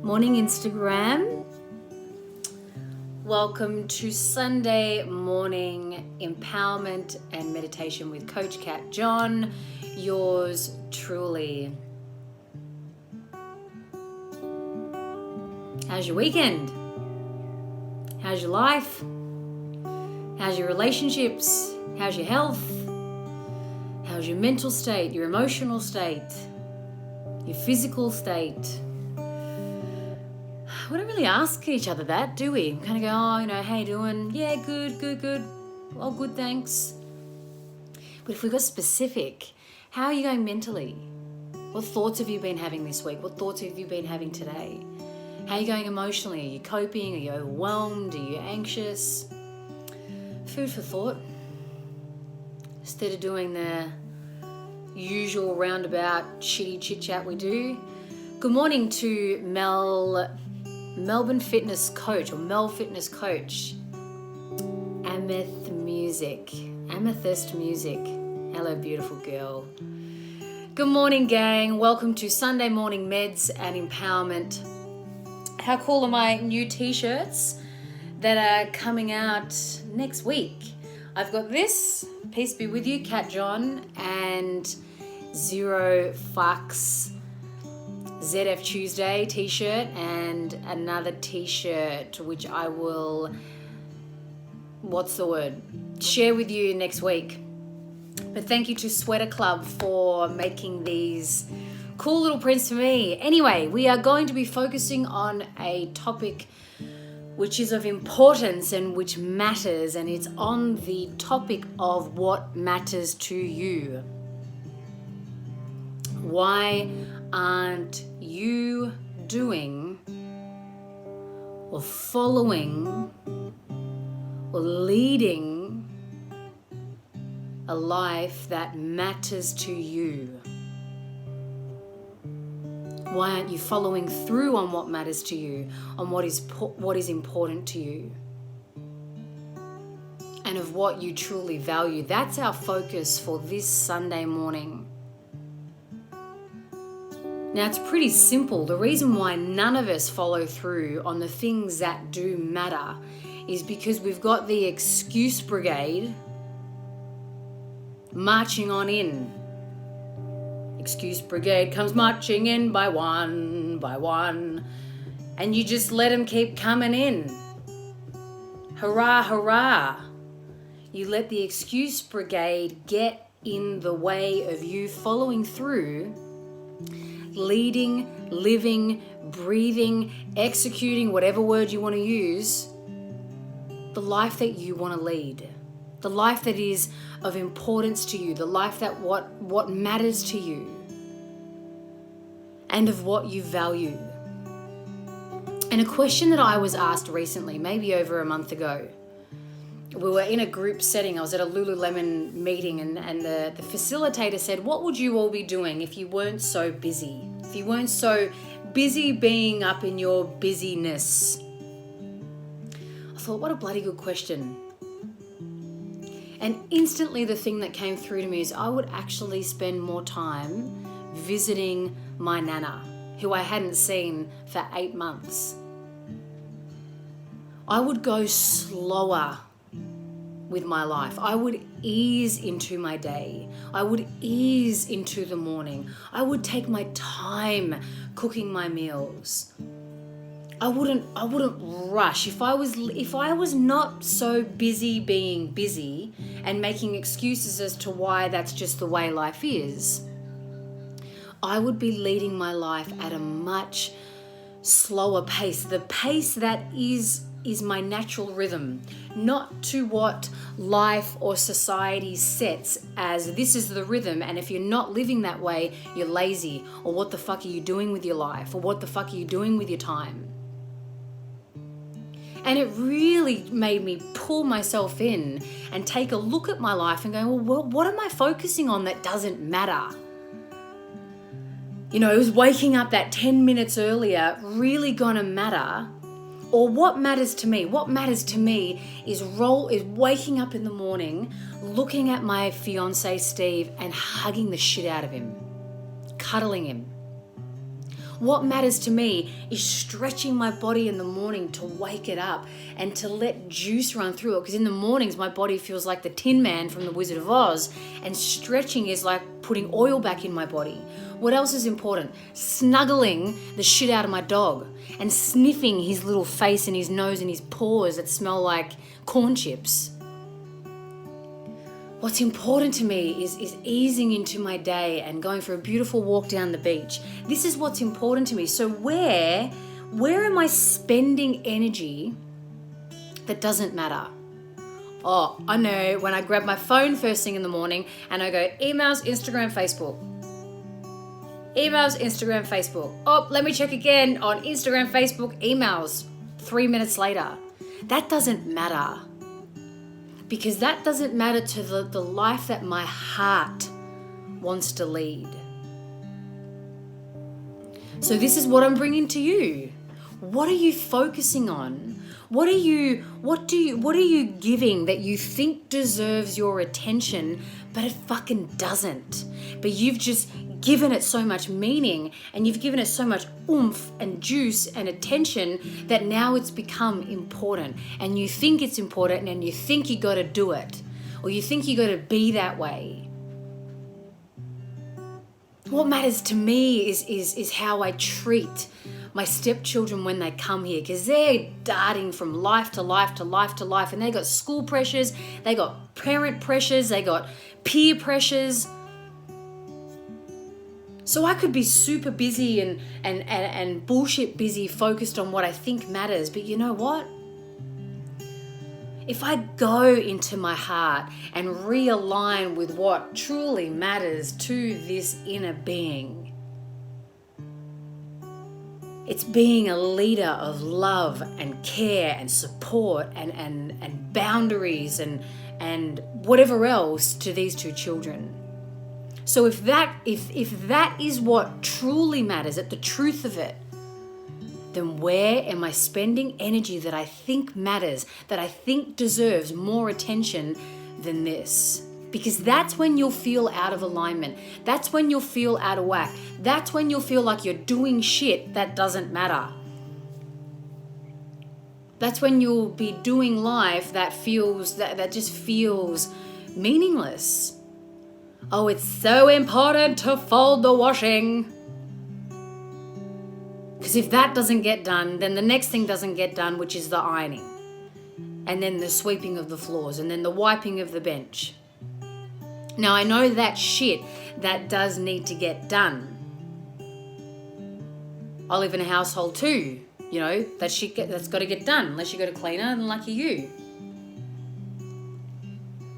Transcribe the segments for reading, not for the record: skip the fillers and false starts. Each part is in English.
Morning Instagram. Welcome to Sunday morning empowerment and meditation with Coach Kat John, yours truly. How's your weekend? How's your life? How's your relationships? How's your health? How's your mental state, your emotional state, your physical state? We don't really ask each other that, do we? Kind of go, how you doing? Yeah, good. All good, thanks. But if we got specific, how are you going mentally? What thoughts have you been having this week? What thoughts have you been having today? How are you going emotionally? Are you coping? Are you overwhelmed? Are you anxious? Food for thought. Instead of doing the usual roundabout shitty chit-chat we do. Good morning to Melbourne Fitness Coach or Mel Fitness Coach. Amethyst Music. Hello, beautiful girl. Good morning, gang. Welcome to Sunday Morning Meds and Empowerment. How cool are my new t-shirts that are coming out next week? I've got this, Peace Be With You, Kat John, and Zero Fucks ZF Tuesday t-shirt, and another t-shirt which I will, share with you next week. But thank you to Sweater Club for making these cool little prints for me. Anyway, we are going to be focusing on a topic which is of importance and which matters, and it's on the topic of what matters to you. Why aren't you doing or following or leading a life that matters to you? Why aren't you following through on what matters to you, on what is important to you, and of what you truly value? That's our focus for this Sunday morning. Now, it's pretty simple. The reason why none of us follow through on the things that do matter is because we've got the excuse brigade marching on in. Excuse brigade comes marching in by one, and you just let them keep coming in. Hurrah, hurrah. You let the excuse brigade get in the way of you following through, leading, living, breathing, executing, whatever word you want to use, the life that you want to lead, the life that is of importance to you, the life that what matters to you, and of what you value. And a question that I was asked recently, maybe over a month ago, we were in a group setting. I was at a Lululemon meeting, and the facilitator said, what would you all be doing if you weren't so busy? If you weren't so busy being up in your busyness? I thought, what a bloody good question. And instantly the thing that came through to me is I would actually spend more time visiting my nana, who I hadn't seen for 8 months. I would go slower with my life. I would ease into my day. I would ease into the morning. I would take my time cooking my meals. I wouldn't rush. If I was not so busy being busy and making excuses as to why that's just the way life is, I would be leading my life at a much slower pace, the pace that is my natural rhythm, not to what life or society sets as this is the rhythm, and if you're not living that way, you're lazy, or what the fuck are you doing with your life, or what the fuck are you doing with your time? And it really made me pull myself in and take a look at my life and go, well, what am I focusing on that doesn't matter? Is waking up that 10 minutes earlier really gonna matter? Or what matters to me? What matters to me is waking up in the morning, looking at my fiance Steve and hugging the shit out of him, cuddling him. What matters to me is stretching my body in the morning to wake it up and to let juice run through it. Because in the mornings, my body feels like the Tin Man from The Wizard of Oz, and stretching is like putting oil back in my body. What else is important? Snuggling the shit out of my dog and sniffing his little face and his nose and his paws that smell like corn chips. What's important to me is easing into my day and going for a beautiful walk down the beach. This is what's important to me. So where am I spending energy that doesn't matter? Oh, I know, when I grab my phone first thing in the morning and I go emails, Instagram, Facebook. Emails, Instagram, Facebook. Oh, let me check again on Instagram, Facebook, emails. 3 minutes later. That doesn't matter. Because that doesn't matter to the life that my heart wants to lead. So this is what I'm bringing to you. What are you focusing on? What are you giving that you think deserves your attention, but it fucking doesn't? But you've just given it so much meaning and you've given it so much oomph and juice and attention that now it's become important, and you think it's important and you think you got to do it, or you think you got to be that way. What matters to me is how I treat my stepchildren when they come here, because they're darting from life to life to life to life, and they got school pressures, they got parent pressures, they got peer pressures. So I could be super busy and bullshit busy, focused on what I think matters. But you know what? If I go into my heart and realign with what truly matters to this inner being, it's being a leader of love and care and support and boundaries and whatever else to these two children. So if that is what truly matters, at the truth of it, then where am I spending energy that I think matters, that I think deserves more attention than this? Because that's when you'll feel out of alignment. That's when you'll feel out of whack. That's when you'll feel like you're doing shit that doesn't matter. That's when you'll be doing life that just feels meaningless. Oh, it's so important to fold the washing. Because if that doesn't get done, then the next thing doesn't get done, which is the ironing. And then the sweeping of the floors, and then the wiping of the bench. Now, I know that shit that does need to get done. I live in a household too. You know, that shit that's got to get done. Unless you got a cleaner, then lucky you.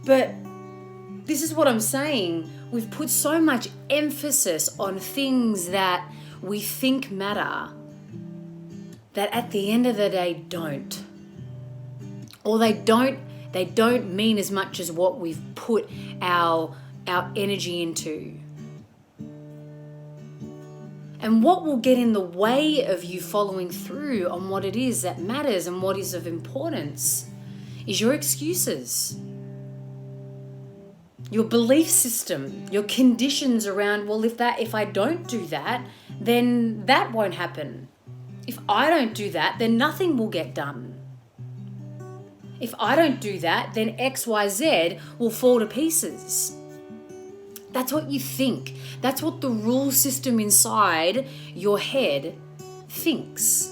But this is what I'm saying. We've put so much emphasis on things that we think matter that at the end of the day don't. Or they don't mean as much as what we've put our energy into. And what will get in the way of you following through on what it is that matters and what is of importance is your excuses. Your belief system, your conditions around, well, if I don't do that, then that won't happen. If I don't do that, then nothing will get done. If I don't do that, then XYZ will fall to pieces. That's what you think. That's what the rule system inside your head thinks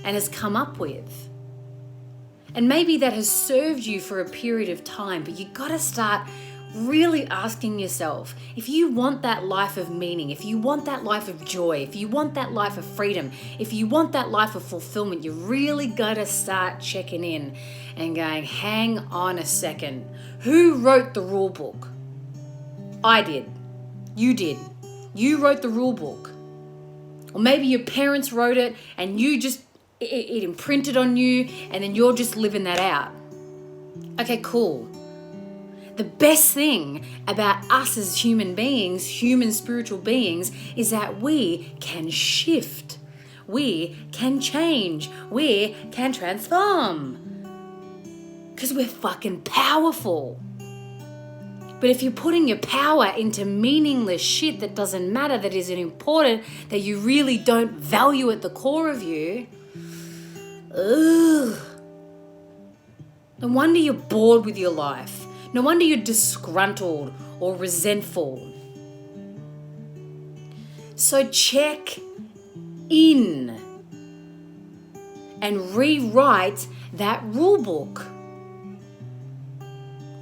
and has come up with. And maybe that has served you for a period of time, but you got to start really asking yourself, if you want that life of meaning, if you want that life of joy, if you want that life of freedom, if you want that life of fulfillment, you really got to start checking in and going, hang on a second. Who wrote the rule book? I did. You did. You wrote the rule book. Or maybe your parents wrote it and you just it imprinted on you, and then you're just living that out. Okay, cool. The best thing about us as human beings, human spiritual beings, is that we can shift. We can change. We can transform. Because we're fucking powerful. But if you're putting your power into meaningless shit that doesn't matter, that isn't important, that you really don't value at the core of you, ugh. No wonder you're bored with your life. No wonder you're disgruntled or resentful. So check in and rewrite that rule book.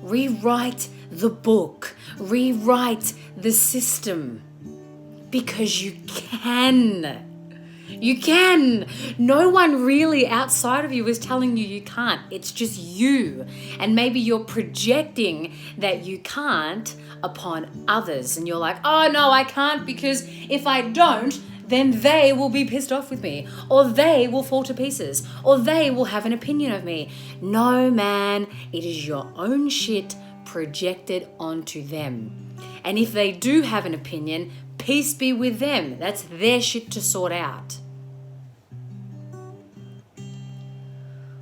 Rewrite the book. Rewrite the system. Because you can. You can. No one really outside of you is telling you you can't. It's just you. And maybe you're projecting that you can't upon others. And you're like, oh no, I can't because if I don't, then they will be pissed off with me, or they will fall to pieces, or they will have an opinion of me. No, man, it is your own shit projected onto them. And if they do have an opinion, peace be with them. That's their shit to sort out.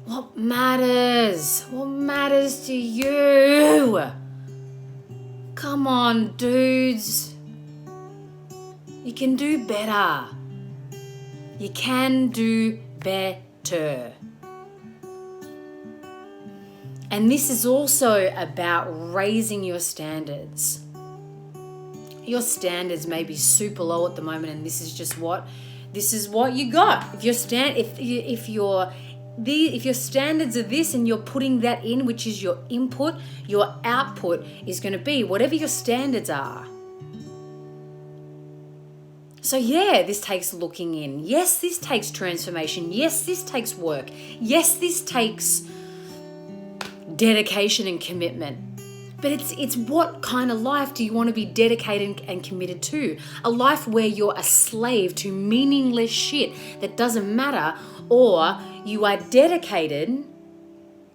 What matters? What matters to you? Come on, dudes. You can do better. You can do better. And this is also about raising your standards. Your standards may be super low at the moment, and this is what you got. If your standards are this and you're putting that in, which is your input, your output is going to be whatever your standards are. So yeah, this takes looking in. Yes, this takes transformation. Yes, this takes work. Yes, this takes dedication and commitment. But it's what kind of life do you want to be dedicated and committed to? A life where you're a slave to meaningless shit that doesn't matter, or you are dedicated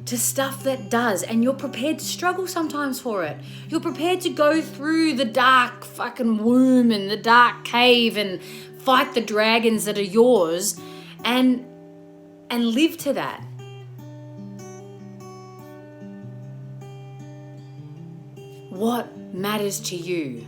to stuff that does, and you're prepared to struggle sometimes for it. You're prepared to go through the dark fucking womb and the dark cave and fight the dragons that are yours and live to that. What matters to you?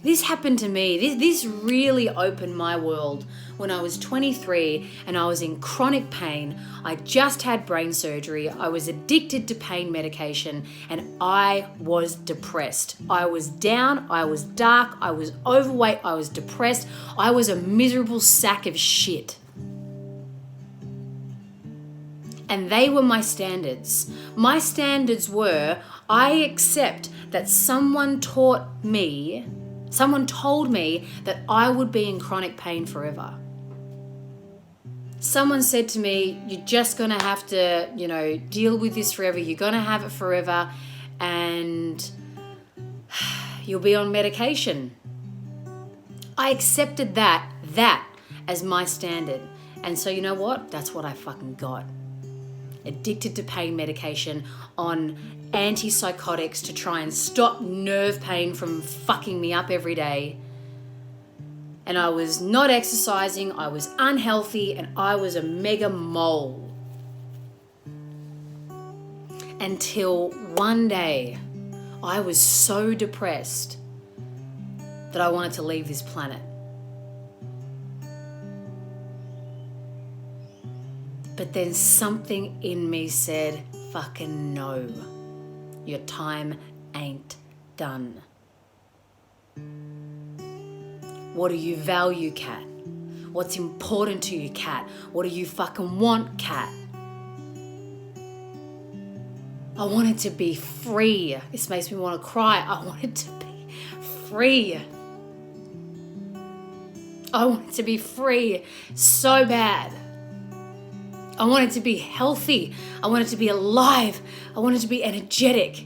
This happened to me. This really opened my world when I was 23 and I was in chronic pain. I just had brain surgery. I was addicted to pain medication and I was depressed. I was down, I was dark, I was overweight, I was depressed. I was a miserable sack of shit. And they were my standards. My standards were, I accept that someone told me that I would be in chronic pain forever. Someone said to me, you're just going to have to, deal with this forever. You're going to have it forever and you'll be on medication. I accepted that as my standard. And so you know what? That's what I fucking got. Addicted to pain medication, on antipsychotics to try and stop nerve pain from fucking me up every day. And I was not exercising, I was unhealthy, and I was a mega mole. Until one day, I was so depressed that I wanted to leave this planet. But then something in me said, fucking no, your time ain't done. What do you value, Kat? What's important to you, Kat? What do you fucking want, Kat? I wanted to be free. This makes me want to cry. I wanted to be free. I wanted to be free so bad. I wanted to be healthy. I wanted to be alive. I wanted to be energetic.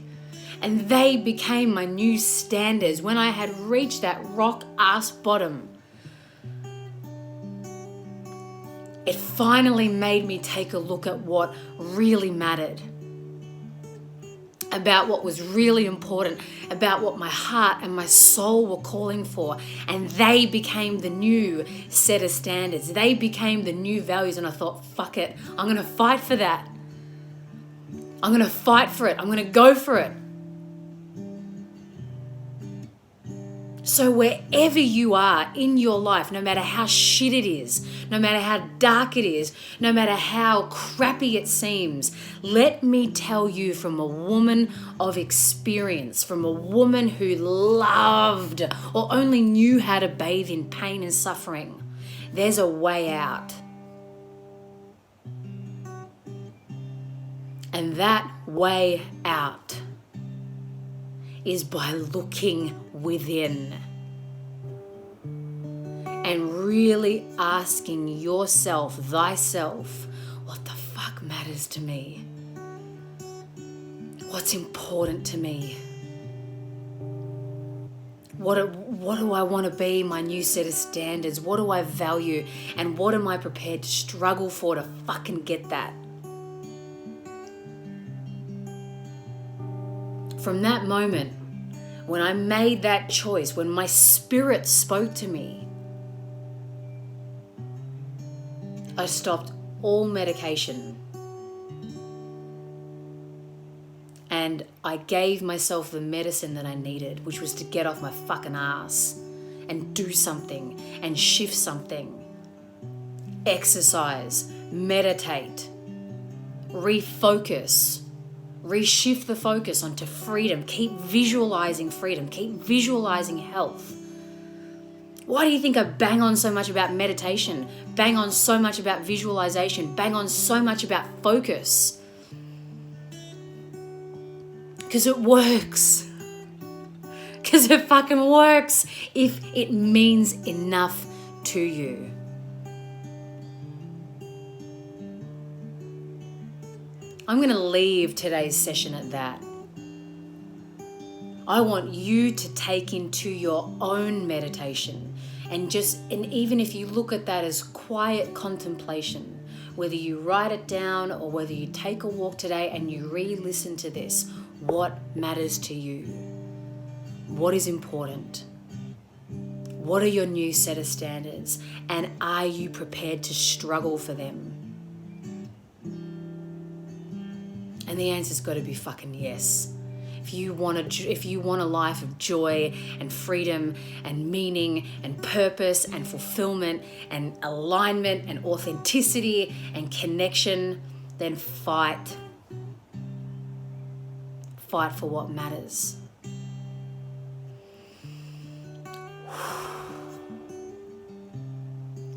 And they became my new standards when I had reached that rock ass bottom. It finally made me take a look at what really mattered, about what was really important, about what my heart and my soul were calling for. And they became the new set of standards. They became the new values. And I thought, fuck it, I'm going to fight for that. I'm going to fight for it. I'm going to go for it. So wherever you are in your life, no matter how shit it is, no matter how dark it is, no matter how crappy it seems, let me tell you from a woman of experience, from a woman who loved or only knew how to bathe in pain and suffering, there's a way out. And that way out is by looking within and really asking yourself, thyself, what the fuck matters to me? What's important to me? What do I want to be, my new set of standards? What do I value? And what am I prepared to struggle for to fucking get that? From that moment, when I made that choice, when my spirit spoke to me, I stopped all medication and I gave myself the medicine that I needed, which was to get off my fucking ass and do something and shift something. Exercise, meditate, refocus. Reshift the focus onto freedom. Keep visualizing freedom. Keep visualizing health. Why do you think I bang on so much about meditation? Bang on so much about visualization? Bang on so much about focus? Because it works. Because it fucking works if it means enough to you. I'm going to leave today's session at that. I want you to take into your own meditation and even if you look at that as quiet contemplation, whether you write it down or whether you take a walk today and you re-listen to this, what matters to you? What is important? What are your new set of standards? And are you prepared to struggle for them? And the answer's got to be fucking yes. If you want a life of joy and freedom and meaning and purpose and fulfillment and alignment and authenticity and connection, then fight. Fight for what matters.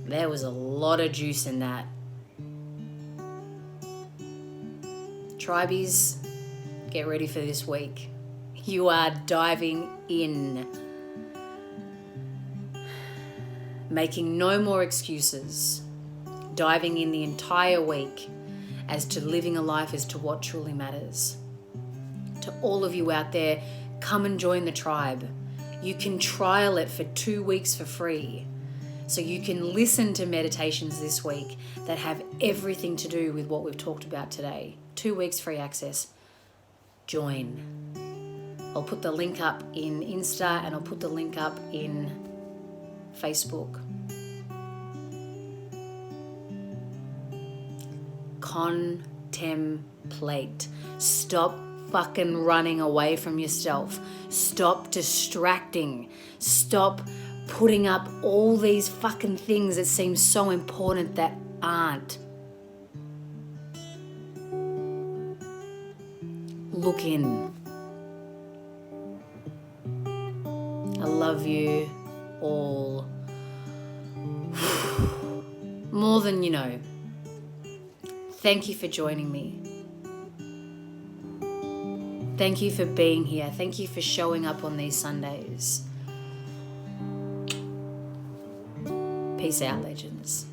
There was a lot of juice in that. Tribies, get ready for this week. You are diving in. Making no more excuses. Diving in the entire week as to living a life as to what truly matters. To all of you out there, come and join the tribe. You can trial it for 2 weeks for free. So you can listen to meditations this week that have everything to do with what we've talked about today. 2 weeks free access. Join. I'll put the link up in Insta and I'll put the link up in Facebook. Contemplate. Stop fucking running away from yourself. Stop distracting. Stop putting up all these fucking things that seem so important that aren't. Look in. I love you all. More than you know. Thank you for joining me. Thank you for being here. Thank you for showing up on these Sundays. Peace out, legends.